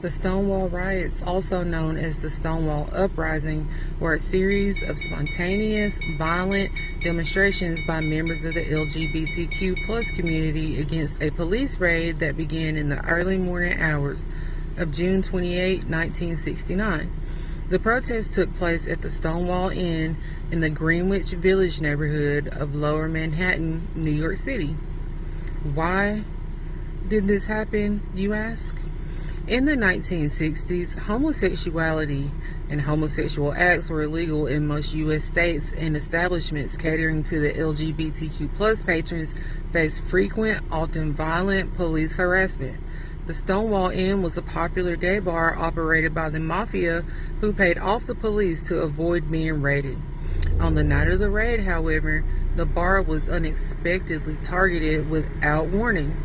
The Stonewall riots, also known as the Stonewall Uprising, were a series of spontaneous, violent demonstrations by members of the LGBTQ+ community against a police raid that began in the early morning hours of June 28, 1969. The protest took place at the Stonewall Inn in the Greenwich Village neighborhood of Lower Manhattan, New York City. Why did this happen, you ask? In the 1960s, homosexuality and homosexual acts were illegal in most U.S. states, and establishments catering to the LGBTQ+ patrons faced frequent, often violent police harassment. The Stonewall Inn was a popular gay bar operated by the mafia, who paid off the police to avoid being raided. On the night of the raid, however, the bar was unexpectedly targeted without warning.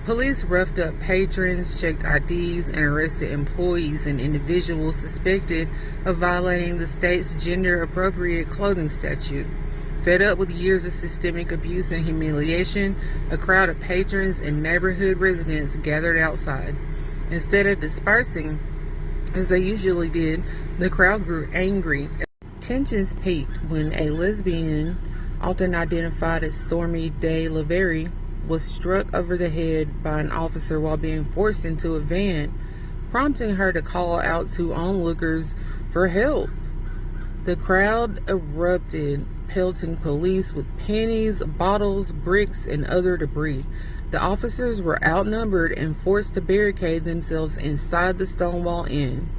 Police roughed up patrons, checked IDs, and arrested employees and individuals suspected of violating the state's gender-appropriate clothing statute. Fed up with years of systemic abuse and humiliation, a crowd of patrons and neighborhood residents gathered outside. Instead of dispersing, as they usually did, the crowd grew angry. Tensions peaked when a lesbian, often identified as Stormy Day LaVerry, was struck over the head by an officer while being forced into a van, prompting her to call out to onlookers for help. The crowd erupted, pelting police with pennies, bottles, bricks, and other debris. The officers were outnumbered and forced to barricade themselves inside the Stonewall Inn.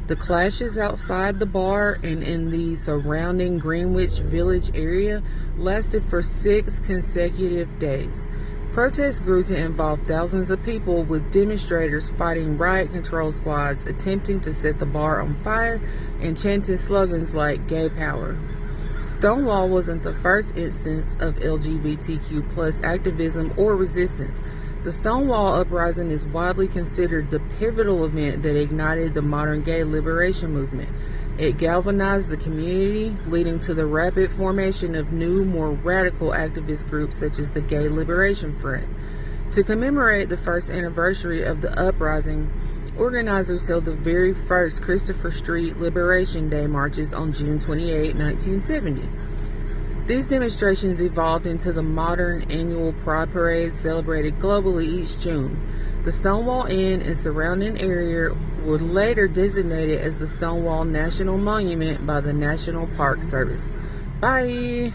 The clashes outside the bar and in the surrounding Greenwich Village area lasted for 6 consecutive days. Protests grew to involve thousands of people, with demonstrators fighting riot control squads, attempting to set the bar on fire, and chanting slogans like "Gay Power." Stonewall wasn't the first instance of LGBTQ+ activism or resistance. The Stonewall Uprising is widely considered the pivotal event that ignited the modern gay liberation movement. It galvanized the community, leading to the rapid formation of new, more radical activist groups such as the Gay Liberation Front. To commemorate the first anniversary of the uprising, organizers held the very first Christopher Street Liberation Day marches on June 28, 1970. These demonstrations evolved into the modern annual Pride Parade celebrated globally each June. The Stonewall Inn and surrounding area were later designated as the Stonewall National Monument by the National Park Service. Bye!